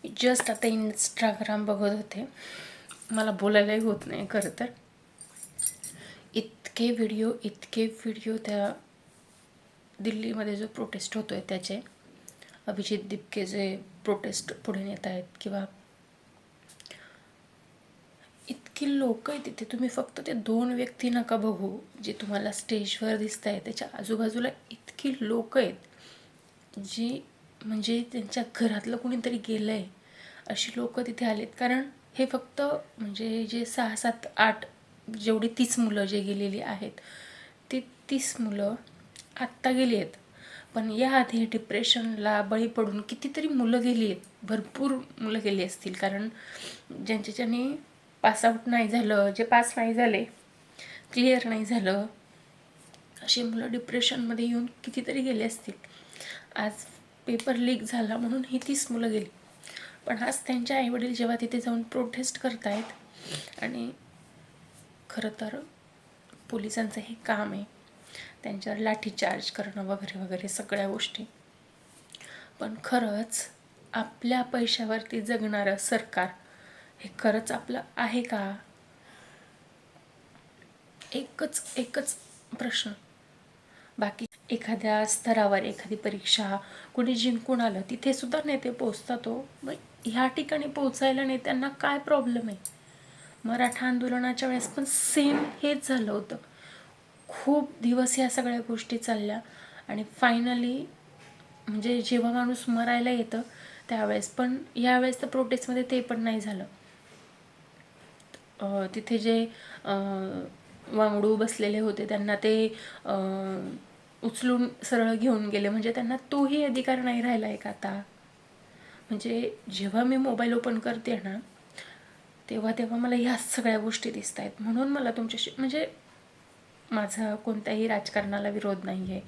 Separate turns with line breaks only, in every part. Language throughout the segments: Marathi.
जस्ट आता इंस्टाग्राम बघत होते. मला बोलायलाही होत नाही खरं तर. इतके व्हिडिओ त्या दिल्लीमध्ये जो प्रोटेस्ट होतोय त्याचे, अभिजित दिपके जे प्रोटेस्ट पुढे नेत आहेत, किंवा इतकी लोक आहेत तिथे. तुम्ही फक्त ते 2 व्यक्ती नका बघू जे तुम्हाला स्टेजवर दिसत आहे, त्याच्या आजूबाजूला इतकी लोक आहेत जी म्हणजे त्यांच्या घरातलं कुणीतरी गेलं आहे अशी लोक तिथे आलेत. कारण हे फक्त म्हणजे जे 6, 7, 8 जेवढी 30 मुलं जे गेलेली आहेत, ती 30 मुलं आत्ता गेली आहेत. पण याआधी डिप्रेशनला बळी पडून कितीतरी मुलं गेली आहेत, भरपूर मुलं गेली असतील. कारण ज्यांनी पासआउट नाही झालं, जे पास नाही झाले, क्लिअर नाही झालं, अशी मुलं डिप्रेशनमध्ये येऊन कितीतरी गेले असतील. आज पेपर लीक झाला म्हणून ही 30 मुलं गेली. पण आज त्यांचे आईवडील जेव्हा तिथे जाऊन प्रोटेस्ट करतायत, आणि खरं तर पोलिसांचं हे काम आहे त्यांच्यावर लाठीचार्ज करणं वगैरे वगैरे सगळ्या गोष्टी, पण खरंच आपल्या पैशावरती जगणारं सरकार हे खरंच आपलं आहे का? एकच प्रश्न. बाकी एखाद्या स्तरावर एखादी परीक्षा कुणी जिंकून आलं, तिथे सुद्धा नेते पोचतात हो. मग ह्या ठिकाणी पोचायला नेत्यांना काय प्रॉब्लेम आहे? मराठा आंदोलनाच्या वेळेस पण सेम हेच झालं होतं. खूप दिवस ह्या सगळ्या गोष्टी चालल्या आणि फायनली म्हणजे जेव्हा माणूस मरायला येतं त्यावेळेस पण, यावेळेस तर प्रोटेस्टमध्ये ते पण नाही झालं. तिथे जे वांगडू बसलेले होते त्यांना ते उचलून सरळ घेऊन गेले. म्हणजे त्यांना तोही अधिकार नाही राहिला आहे का आता? म्हणजे जेव्हा मी मोबाईल ओपन करते ना, तेव्हा मला ह्या सगळ्या गोष्टी दिसत आहेत. म्हणून मला तुमच्याशी, म्हणजे माझा कोणत्याही राजकारणाला विरोध नाही आहे,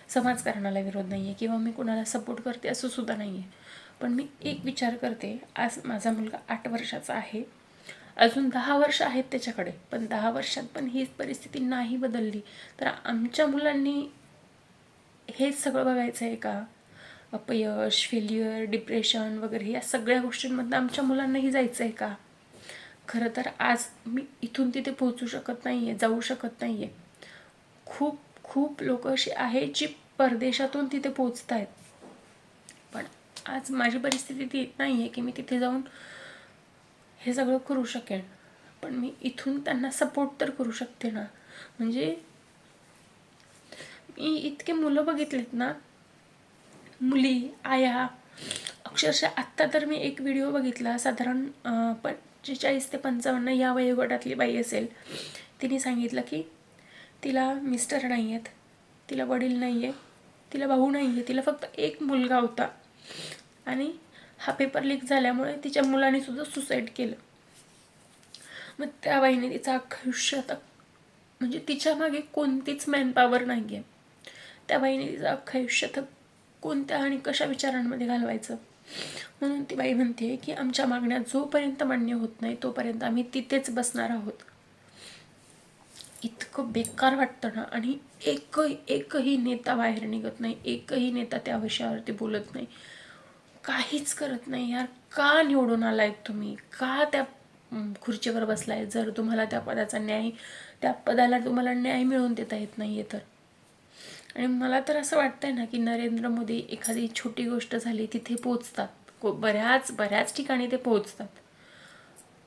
समाजकारणाला विरोध नाही आहे, किंवा मी कुणाला सपोर्ट करते असं सुद्धा नाही आहे. पण मी एक विचार करते, आज माझा मुलगा 8 वर्षाचा आहे, अजून 10 वर्ष आहेत त्याच्याकडे, पण 10 वर्षात पण ही परिस्थिती नाही बदलली तर आमच्या मुलांनी हेच सगळं बघायचं आहे का? अपयश, फेल्युअर, डिप्रेशन वगैरे या सगळ्या गोष्टींमधनं आमच्या मुलांनाही जायचं आहे का? खरं तर आज मी इथून तिथे पोहोचू शकत नाही आहे, जाऊ शकत नाही आहे. खूप लोक अशी आहेत जी परदेशातून तिथे पोचत आहेत. पण आज माझी परिस्थिती ती नाही आहे की मी तिथे जाऊन हे सगळं करू शकेन. पण मी इथून त्यांना सपोर्ट तर करू शकते ना. म्हणजे मी इतके मुलं बघितलेत ना, मुली, आया, अक्षरशः आत्ता तर मी एक व्हिडिओ बघितला, साधारण 45 ते 55 या वयोगटातली बाई असेल. तिने सांगितलं की तिला मिस्टर नाही आहेत, तिला वडील नाही आहे, तिला भाऊ नाही आहे, तिला फक्त एक मुलगा होता आणि हा पेपर लीक झाल्यामुळे तिच्या मुलाने सुद्धा सुसाईड केलं. मग त्या बाईने तिचं अख्खं आयुष्य आता, म्हणजे तिच्या मागे कोणतीच मॅनपॉवर नाही आहे, त्या बाईने तिचं अख्खं आयुष्य आता कोणत्या आणि कशा विचारांमध्ये घालवायचं. म्हणून ती बाई म्हणते की आमच्या मागण्या जोपर्यंत मान्य होत नाही तोपर्यंत आम्ही तिथेच बसणार आहोत. इतकं बेकार वाटतं ना. आणि एकही नेता बाहेर निघत नाही, एकही नेता त्या विषयावरती बोलत नाही, काहीच करत नाही. यार, का निवडून आलाय तुम्ही? का त्या खुर्चीवर बसलाय? जर तुम्हाला त्या पदाचा न्याय, त्या पदाला तुम्हाला न्याय मिळवून देता येत नाहीये तर. आणि मला तर असं वाटतंय ना की नरेंद्र मोदी एखादी छोटी गोष्ट झाली तिथे पोचतात, बऱ्याच ठिकाणी ते पोचतात.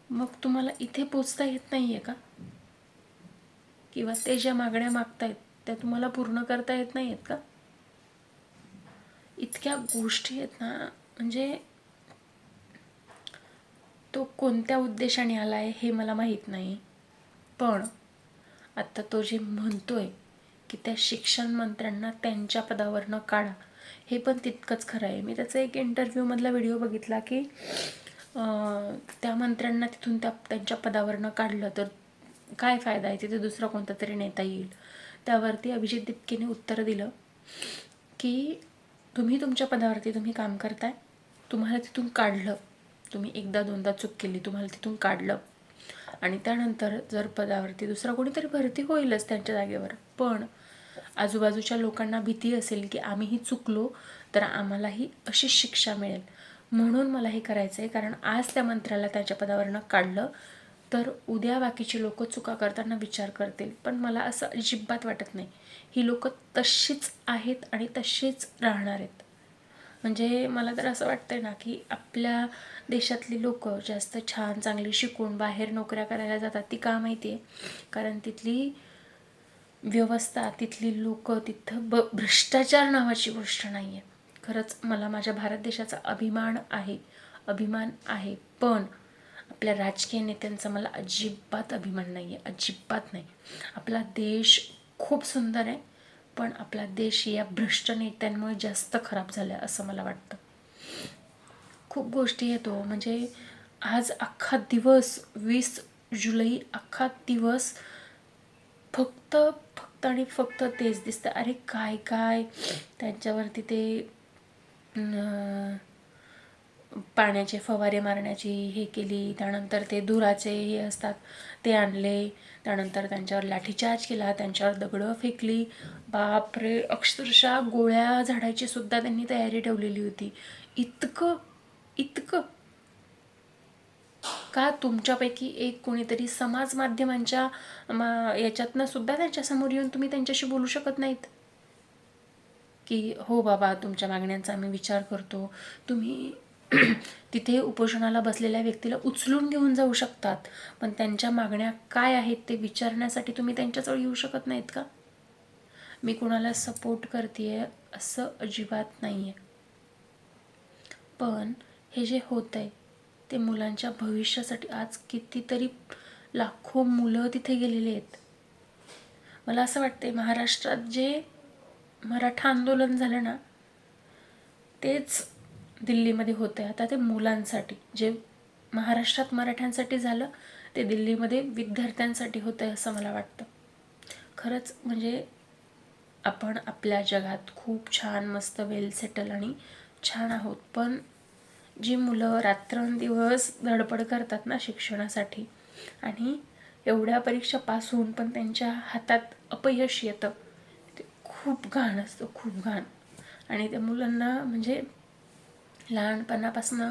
मग तुम्हाला इथे पोचता येत नाहीये का? किंवा ते ज्या मागण्या मागतायत त्या तुम्हाला पूर्ण करता येत नाहीयेत का? इतक्या गोष्टी आहेत ना. म्हणजे तो कोणत्या उद्देशाने आलाय हे मला माहीत नाही. पण आता तो जे म्हणतोय की त्या शिक्षण मंत्र्यांना त्यांच्या पदावरनं काढा, हे पण तितकंच खरं आहे. मी त्याचा एक इंटरव्ह्यूमधला व्हिडिओ बघितला की त्या मंत्र्यांना तिथून त्यांच्या पदावरनं काढलं तर काय फायदा आहे, तिथे दुसरा कोणता तरी नेता येईल. त्यावरती अभिजित दिपकेने उत्तर दिलं की तुम्ही तुमच्या पदावरती तुम्ही काम करताय, तुम्हाला तिथून काढलं, तुम्ही एकदा दोनदा चूक केली, तुम्हाला तिथून काढलं, आणि त्यानंतर जर पदावरती दुसरा कोणीतरी भरती होईलच त्यांच्या जागेवर, पण आजूबाजूच्या लोकांना भीती असेल की आम्हीही चुकलो तर आम्हालाही अशीच शिक्षा मिळेल, म्हणून मला हे करायचं आहे, कारण आज त्या मंत्र्याला त्याच्या पदावरनं काढलं तर उद्या बाकीची लोक चुका करताना विचार करतील. पण मला असं अजिबात वाटत नाही. ही लोक तशीच आहेत आणि तशीच राहणार आहेत. म्हणजे मला तर असं वाटतंय ना की आपल्या देशातली लोक जास्त छान चांगली शिकून बाहेर नोकऱ्या करायला जातात. ती का माहिती आहे? कारण तिथली व्यवस्था, तिथली लोक, तिथं भ्रष्टाचार नावाची गोष्ट नाही आहे. खरंच मला माझ्या भारत देशाचा अभिमान आहे. पण आपल्या राजकीय नेत्यांचा मला अजिबात अभिमान नाही आहे, अजिबात नाही. आपला देश खूप सुंदर आहे, पण आपला देश या भ्रष्ट नेत्यांमुळे जास्त खराब झाला आहे असं मला वाटतं. खूप गोष्टी येतो म्हणजे आज अख्खा दिवस 20 जुलै अख्खा दिवस फक्त आणि फक्त तेच दिसतं. अरे काय काय त्यांच्यावरती ते पाण्याचे फवारे मारण्याची हे केली, त्यानंतर ते धुराचे हे असतात ते आणले, त्यानंतर त्यांच्यावर लाठीचार्ज केला, त्यांच्यावर दगडं फेकली. बापरे, अक्षरशः गोळ्या झाडायची सुद्धा त्यांनी तयारी ठेवलेली होती. इतकं इतकं का तुमच्यापैकी एक कोणीतरी समाज माध्यमांच्या याच्यातनं सुद्धा त्यांच्यासमोर येऊन तुम्ही त्यांच्याशी बोलू शकत नाहीत की हो बाबा तुमच्या मागण्यांचा आम्ही विचार करतो. तुम्ही तिथे उपोषणाला बसलेल्या व्यक्तीला उचलून घेऊन जाऊ शकतात, पण त्यांच्या मागण्या काय आहेत ते विचारण्यासाठी तुम्ही त्यांच्याजवळ येऊ शकत नाहीत का? मी कुणाला सपोर्ट करते असं अजिबात नाही आहे, पण हे जे होतं आहे ते मुलांच्या भविष्यासाठी. आज कितीतरी लाखो मुलं तिथे गेलेले आहेत. मला असं वाटते महाराष्ट्रात जे मराठा आंदोलन झालं ना तेच दिल्लीमध्ये होतं आहे आता. ते मुलांसाठी जे महाराष्ट्रात मराठ्यांसाठी झालं ते दिल्लीमध्ये विद्यार्थ्यांसाठी होतं आहे असं मला वाटतं. खरंच म्हणजे आपण आपल्या जगात खूप छान मस्त वेल सेटल आणि छान आहोत, पण जी मुलं रात्रंदिवस धडपड करतात ना शिक्षणासाठी आणि एवढ्या परीक्षा पास होऊन पण त्यांच्या हातात अपयश येतं, ते खूप घाण असतं, खूप घाण. आणि त्या मुलांना म्हणजे लहानपणापासून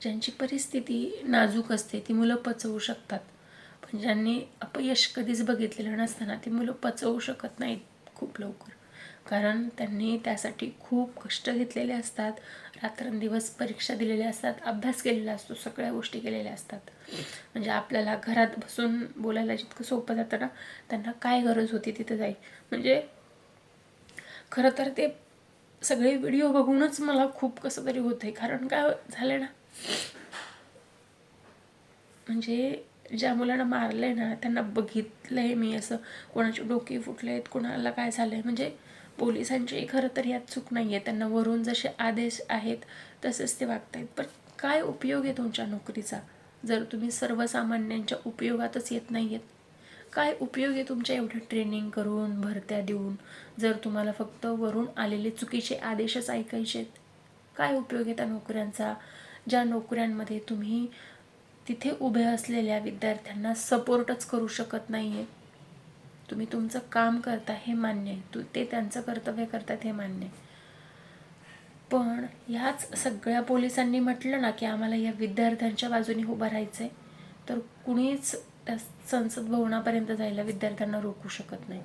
ज्यांची परिस्थिती नाजूक असते ती मुलं पचवू शकतात, पण ज्यांनी अपयश कधीच बघितलेलं नसताना ती मुलं पचवू शकत नाहीत खूप लवकर, कारण त्यांनी त्यासाठी खूप कष्ट घेतलेले असतात, रात्रंदिवस परीक्षा दिलेल्या असतात, अभ्यास केलेला असतो, सगळ्या गोष्टी केलेल्या असतात. म्हणजे आपल्याला घरात बसून बोलायला जितकं सोपं जातं ना, त्यांना काय गरज होती तिथे जाई. म्हणजे खरं तर ते सगळे व्हिडिओ बघूनच मला खूप कसं तरी होतं आहे. कारण काय झालं ना, म्हणजे ज्या मुलांना मारलं आहे ना त्यांना बघितलं आहे मी, असं कोणाचे डोके फुटले आहेत, कोणाला काय झालं आहे. म्हणजे पोलिसांची खरं तर यात चूक नाही आहे, त्यांना वरून जसे आदेश आहेत तसेच ते वागत आहेत. पण काय उपयोग आहे तुमच्या नोकरीचा जर तुम्ही सर्वसामान्यांच्या उपयोगातच येत नाही आहेत? काय उपयोग आहे तुमच्या एवढं ट्रेनिंग करून भरत्या देऊन जर तुम्हाला फक्त वरून आलेले चुकीचे आदेशच ऐकायचे आहेत? काय उपयोग आहे त्या नोकऱ्यांचा, ज्या नोकऱ्यांमध्ये तुम्ही तिथे उभे असलेल्या विद्यार्थ्यांना सपोर्टच करू शकत नाही आहे? तुम्ही तुमचं काम करता हे मान्य आहे, ते त्यांचं कर्तव्य करतात हे मान्य आहे, पण ह्याच सगळ्या पोलिसांनी म्हटलं ना की आम्हाला या विद्यार्थ्यांच्या बाजूने उभं राहायचं आहे, तर कुणीच त्या संसद भवनापर्यंत जायला विद्यार्थ्यांना रोखू शकत नाही.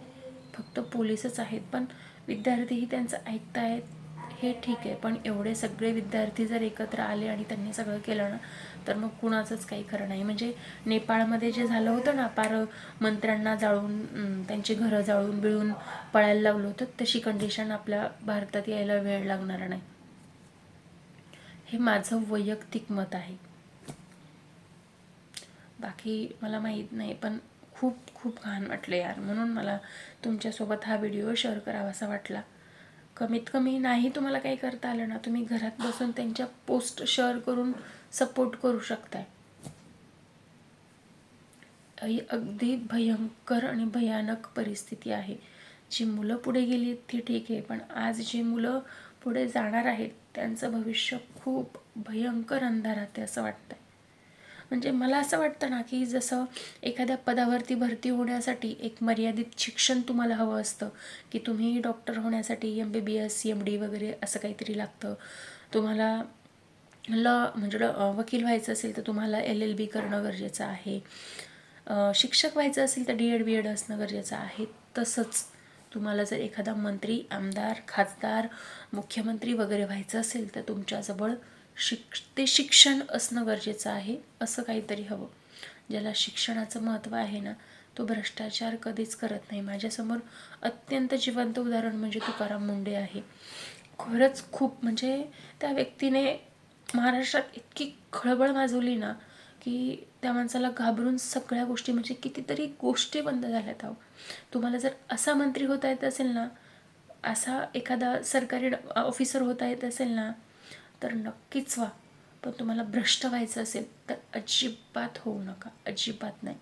फक्त पोलीसच आहेत, पण विद्यार्थीही त्यांचं ऐकतायत हे ठीक आहे, पण एवढे सगळे विद्यार्थी जर एकत्र आले आणि त्यांनी सगळं केलं ना तर मग कुणाचंच काही खरं नाही. म्हणजे नेपाळमध्ये जे झालं होतं ना, पार मंत्र्यांना जाळून त्यांची घरं जाळून बिळून पळायला लावलं होतं, तशी कंडिशन आपल्या भारतात यायला वेळ लागणार नाही, हे माझं वैयक्तिक मत आहे. बाकी मला माहीत नाही, पण खूप खूप घाण वाटलं यार, म्हणून मला तुमच्यासोबत हा व्हिडिओ शेअर करावासा वाटला. कमीत कमी नाही तुम्हाला काही करता आलं ना, तुम्ही घरात बसून त्यांच्या पोस्ट शेअर करून सपोर्ट करू शकताय. ही अगदी भयंकर आणि भयानक परिस्थिती आहे. जी मुलं पुढे गेली ती ठीक आहे, पण आज जी मुलं पुढे जाणार आहेत त्यांचं भविष्य खूप भयंकर अंधारात आहे असं वाटतं आहे. म्हणजे मला असं वाटतं ना की जसं एखाद्या पदावरती भरती होण्यासाठी एक मर्यादित शिक्षण तुम्हाला हवं असतं, की तुम्ही डॉक्टर होण्यासाठी MBBS MD वगैरे असं काहीतरी लागतं, तुम्हाला म्हणजे वकील व्हायचं असेल तर तुम्हाला LLB करणं गरजेचं आहे. शिक्षक व्हायचं असेल तर DED BED असणं गरजेचं आहे. तसंच तुम्हाला जर एखादा मंत्री, आमदार, खासदार, मुख्यमंत्री वगैरे व्हायचं असेल तर तुमच्याजवळ ते शिक्षण असणं गरजेचं आहे. असं काहीतरी हवं. ज्याला शिक्षणाचं महत्त्व आहे ना, तो भ्रष्टाचार कधीच करत नाही. माझ्यासमोर अत्यंत जिवंत उदाहरण म्हणजे तुकाराम मुंडे आहे. खरंच खूप म्हणजे त्या व्यक्तीने महाराष्ट्रात इतकी खळबळ माजवली ना, की त्या माणसाला घाबरून सगळ्या गोष्टी म्हणजे कितीतरी गोष्टी बंद झाल्यात. अहो, तुम्हाला जर असा मंत्री होता येत असेल ना, असा एखादा सरकारी ऑफिसर होता येत असेल ना, तर नक्कीच व्हा. पण तुम्हाला भ्रष्ट व्हायचं असेल तर अजिबात होऊ नका, अजिबात नाही.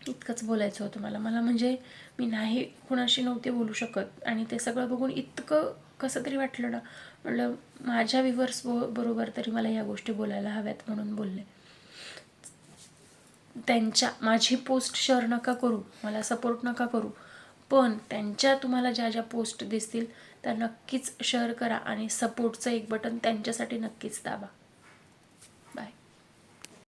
इतकंच बोलायचं होतं मला म्हणजे मी नाही कुणाशी नव्हते बोलू शकत आणि ते सगळं बघून इतकं कसं तरी वाटलं ना. म्हटलं माझ्या व्ह्यूवर्स बरोबर तरी मला या गोष्टी बोलायला हव्यात म्हणून बोलले. माझी पोस्ट शेअर नका करू, मला सपोर्ट नका करू, पण त्यांच्या तुम्हाला ज्या ज्या पोस्ट दिसतील त्या नक्कीच शेअर करा आणि सपोर्टचं एक बटन त्यांच्यासाठी नक्कीच दाबा.